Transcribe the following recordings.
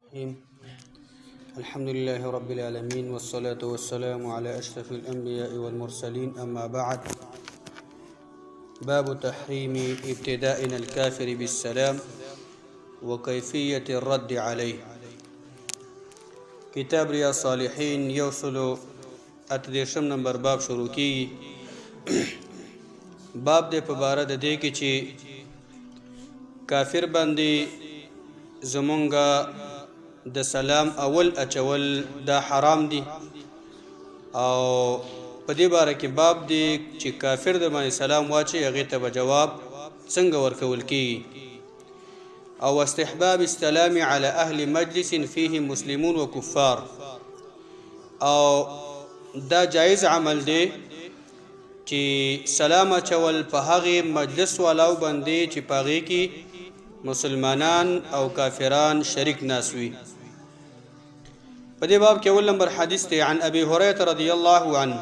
الرحيم. الحمد لله رب العالمين والصلاة والسلام على أشرف الأنبياء والمرسلين، أما بعد. باب تحريم ابتدائنا الكافر بالسلام وكيفية الرد عليه. کتاب رياض الصالحين یوسلو اتدیرشم نمبر باب شروع کی. باب دے پبارہ دے کی چی کافر باندې زمونږه د سلام اول اچول دا حرام دي، او په دې باره کې باب دی چې کافر د باندې سلام واچي هغې ته به جواب څنګه ورکول کیږي، او استحباب السلام على اهل مجلس فيه مسلمون وكفار، او دا جایز عمل دی چې سلام اچول په هغې مجلس والاو باندې چې په هغې کې مسلمانان او کافران شریک ناسوي. په دې باب کې اول نمبر حدیث دی عن ابي هريره رضي الله عنه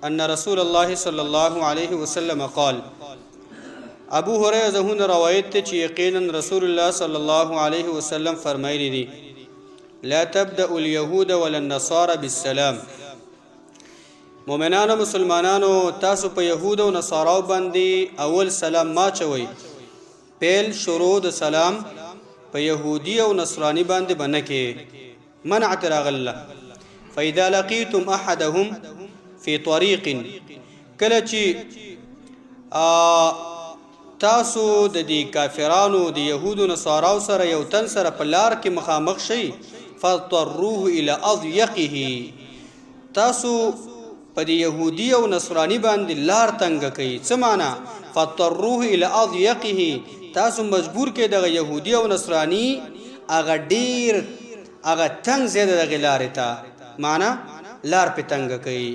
ان رسول الله صلى الله عليه وسلم قال. ابو هريره زهون روایت ته چې یقینا رسول الله صلى الله عليه وسلم فرمایلی دي لا تبدا اليهود ولا النصارى بالسلام. مؤمنانو مسلمانانو تاسو په يهود او نصاراو باندې اول سلام ما چوي. پیل شروع د سلام په يهودي او نصراني باندې بنکه منع تراغله. فاذا لقيتم احدهم في طريق کله چې تاسو د دې کافرانو د يهودو نصاراو سره یو تن سره په لار کې مخامخ شي فاضطروه الى اضيقه. تاسو په دې يهودي او نصراني باندې لار تنګ کوي. څه معنا؟ فاضطروه الى اضيقه، تاسو مجبور کې دغه يهودي او نصراني هغه ډیر هغه تنگ زیاده دغه لارې ته معنا لار په تنګ کوي.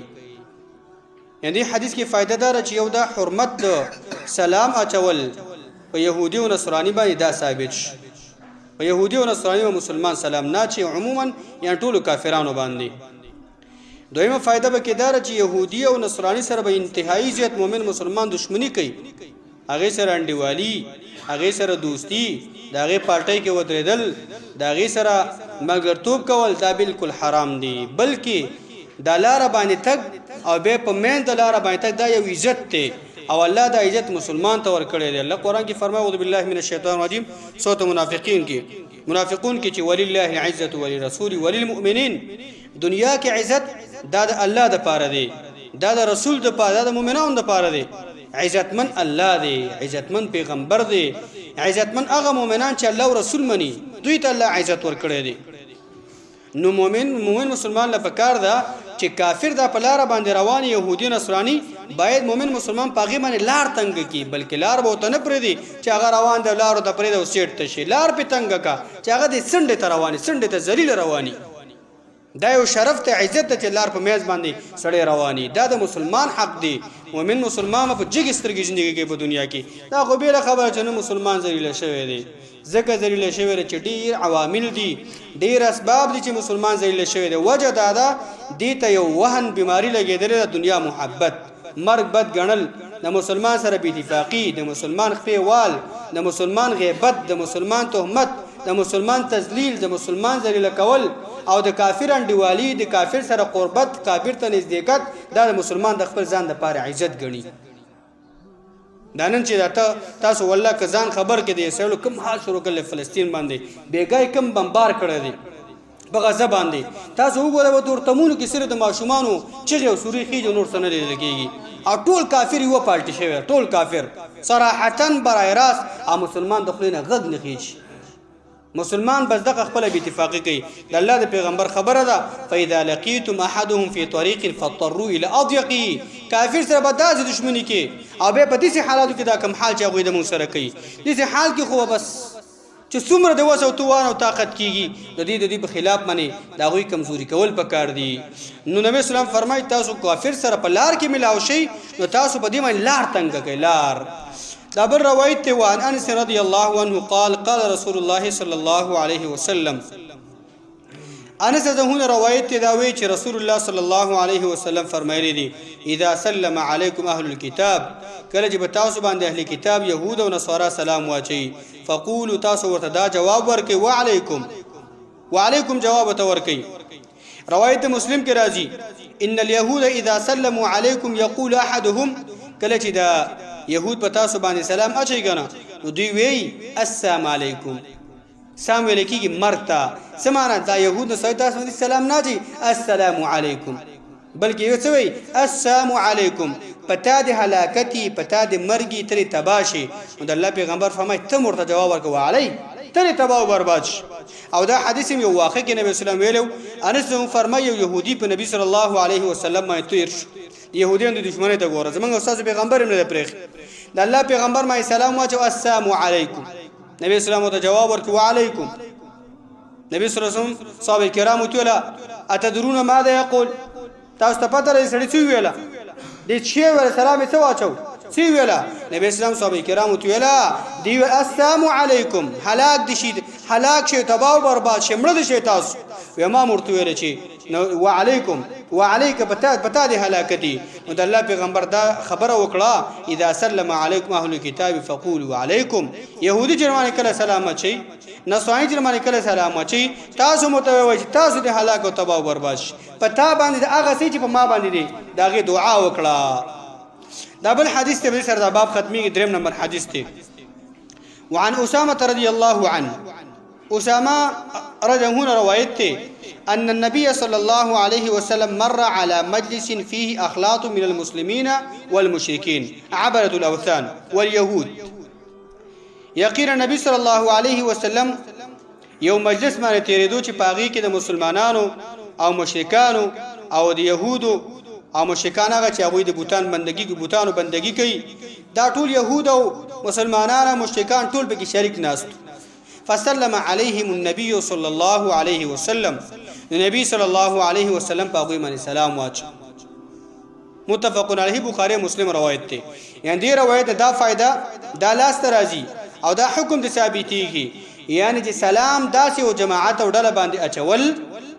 یعنی حدیث کې فائدہ دار چې یو دا حرمت د سلام اچول په يهودي او نصراني باندې دا ثابت شي. په يهودي او نصراني او مسلمان سلام نه چې عموما یعنی ټول کافرانو باندې. دویمه فائدہ به کې دار چې يهودي او نصراني سره به انتهایی زیات مؤمن مسلمان دشمنی کوي، هغه سره انډیوالي، هغه سره دوستی، داغه پارټۍ کې ودرېدل، داغه سره ملګرتوب کول دا بالکل حرام دي. بلکې د لار باندې تک او به په مین د لار باندې تک دا یو عزت دی، او الله دا عزت مسلمان ته ورکړی دی. الله قرآن کې فرمایي اعوذ بالله من الشیطان الرجیم سورۃ المنافقین کې منافقون کې چې ولله العزة وللرسول وللمؤمنین. دنیا کې عزت دا د الله د پاره دی، دا د رسول د پاره، دا د مؤمنانو د پاره دی. عزتمن الله دی، عزتمن پیغمبر دی، عزتمن هغه مؤمنان چې الله او رسول مني دوی ته الله عزت ورکړی دی. نو مومن مسلمان له پکار ده چې کافر دا په لار باندې روان يهودي نصراني باید مومن مسلمان پاغي باندې لار تنګ کی، بلکې لار به ته نه پردي چې هغه روان د لار د پرې د سیټ ته شي. لار په تنګ کا چې هغه د سنډه ته رواني، سنډه ته ذلیل رواني. دا یو شرف ته عزت ته لار په میز باندې سړی رواني. دا د مسلمان حق دی. مومن مسلمان په جګ سترګې ژوندۍ کې په دنیا کې دا خو بیره خبره چې مسلمان ذلیل شوی دی. ځکه ذلیل شوی چې ډیر عوامل دي، ډیر اسباب دي چې مسلمان ذلیل شوی دی. وجه دا ده دې ته یو وهن بیماری لګېدلې د دنیا محبت، مرګ بد ګڼل، د مسلمان سره بې اتفاقي، د مسلمان خپېوال، د مسلمان غیبت، د مسلمان تهمت، د مسلمان تذلیل، د مسلمان ذلیل کول، او د کافر انډیوالي، د کافر سره قربت، کافر ته نزدېکت، دا د مسلمان د خپل ځان لپاره عزت ګڼي. دا نن چې تاسو والله که ځان خبر کې د اسرائیلو کوم حال شروع کړل فلسطین باندې، بیګای کوم بمبار کړی دی په غزه باندې، تاسو وګورئ به تورتمونو کې صرف د ماشومانو چغې او سورې خېجو نور څه نه لیدل کېږي، او ټول کافر یوه پالټي شوی، ټول کافر صراحتاً برای راست، او مسلمان د خولې نه غږ نه خېږي. مسلمان بس دغه خپل بې اتفاقي کوي. د الله د پیغمبر خبره ده فاذا لقيتم احدهم في طريق فاضطروا الى اضيقه. کافر سره به داسې دشمني کې او به په داسې حالاتو کې دا کم حال چې هغوی د موږ سره کوي، داسې حال کې خو بس چې څومره د وس او توان او طاقت کېږي د دې په خلاف باندې د هغوی کمزوري کول پکار دي. نو نبی اسلام فرمایي تاسو کافر سره په لار کې ملاو شئ نو تاسو په دې باندې لار تنګ کوئ. لار دا بل روایت ته وان انس رضی الله عنه قال قال رسول الله صلی الله علیه وسلم. انس زهون روایت ته دا وی چې رسول الله صلی الله علیه وسلم فرمایلی دي اذا سلم علیکم اهل الكتاب، کله چې تاسو باندې اهل کتاب يهود او نصارا سلام واچي فقولوا تاسو ورته دا جواب ورکړئ وعلیکم وعلیکم جواب تورکی روایت مسلم کې راځي ان اليهود اذا سلموا عليكم يقول احدهم کله چې دا يهود په تاسو باندې سلام اچي کنه نو دوی وی السلام علیکم سلام علیکي مرتا سمانه دا يهود نو تاسو باندې سلام نه دي السلام علیکم بلکې یو څه وی السلام علیکم پتا د هلاکتی پتا د مرګي تری تباشي نو د الله پیغمبر فرمای ته مرته جواب ورکوه علی تری تباہ و برباد او دا حدیث یو واقع کې نبی اسلام ویلو انس فرمایي يهودي په نبی صلی الله علیه وسلم باندې تیر يهوديان د دشمنی ته ګوره زمونږ استاد پیغمبر هم نه پرېخ د الله پیغمبر ما سلام واچو السلام علیکم نبی اسلام ته جواب ورکوه علیکم نبی صلی الله علیه وسلم صحابه کرام ته ویلا اتدرون ماذا یقول تاسو ته پته لري سړی څه ویلا د چی ور سلام څه واچو څه ویلا نبی اسلام صحابه کرام ته ویلا دی السلام علیکم هلاک دي شي هلاک شي تباہ برباد شي مړ دي شي تاسو و ما مرته ویل چی وعلیکم وعلیک پتا دی هلاکتی نو د الله پیغمبر دا خبره وکړه اذا سلم علیکم اهل الكتاب فقولوا علیکم يهودي جرمانه کله سلام اچي نصرانی جرمانه کله سلام اچي تاسو متوي تاسو د هلاک او تباہ برباد شي پتا باندې هغه سي چې په ما باندې دی داغه دعا وکړه دا بل حدیث ته سره دا باب ختمي دریم نمبر حدیث ته وعن اسامه رضی الله عنه اسامه رجمون روایته أن النبي صلى الله عليه وسلم مر على مجلس فيه أخلاط من المسلمين والمشركين عبدة الأوثان واليهود يقين النبي صلى الله عليه وسلم يوم مجلس ما تيريدو چې پاغي کې د مسلمانانو او مشرکانو او د يهودو او مشرکان هغه چې هغه د بوتان بندگی کوي دا ټول يهود او مسلمانان او مشرکان ټول به کې شریک ناست فسلم عليهم النبي صلى الله عليه وسلم النبي صلى الله عليه وسلم باغوی من سلام واچ متفق علیه بخاری مسلم روایت ته یعنی دی روایت دا فائدہ دا لاس راضی او دا حکم د ثابتیږي یعنی چې سلام داسې او جماعت او ډله باندې اچول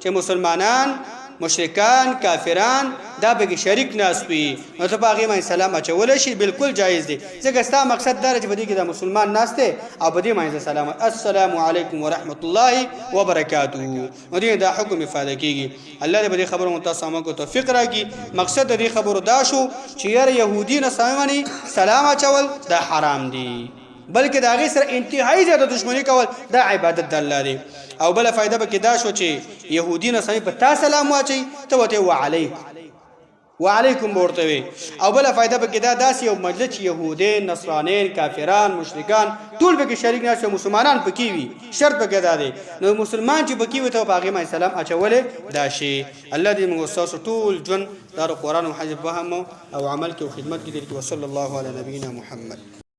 چې مسلمانان مشرکان کافران دا به شریک ناسوي نو ته باغی ما سلام اچول شي بالکل جایز دي ځکه ستا مقصد دا چې بده کې دا مسلمان ناشته او بده ما سلام السلام علیکم ورحمت الله وبرکاته نو دې دا حکم افاده کیږي الله دې به خبرو متاسمه کو توفیق راکړي مقصد دې خبرو دا شو چې یاره يهودي نه سامانی سلام اچول دا حرام دي بلکې دا غي سره انتهایی زیاده دشمنی کول دا عبادت د الله دی او بل فائدہ به کې دا شو چې يهودي نه سمي په تا سلام واچي ته وته وعليكم ورته او بل فائدہ به کې دا داسې یو مجلس يهودي نصرانين کافران مشرکان ټول به کې شریک نه مسلمانان پکې وي شرط به کې دا دی نو مسلمان چې پکې وي ته باغې ما سلام اچولې دا شي الله دې موږ تاسو ټول ژوند دار قرآن او حدیث فهم او عمل کې او خدمت کې دې وصلی الله علی نبینا محمد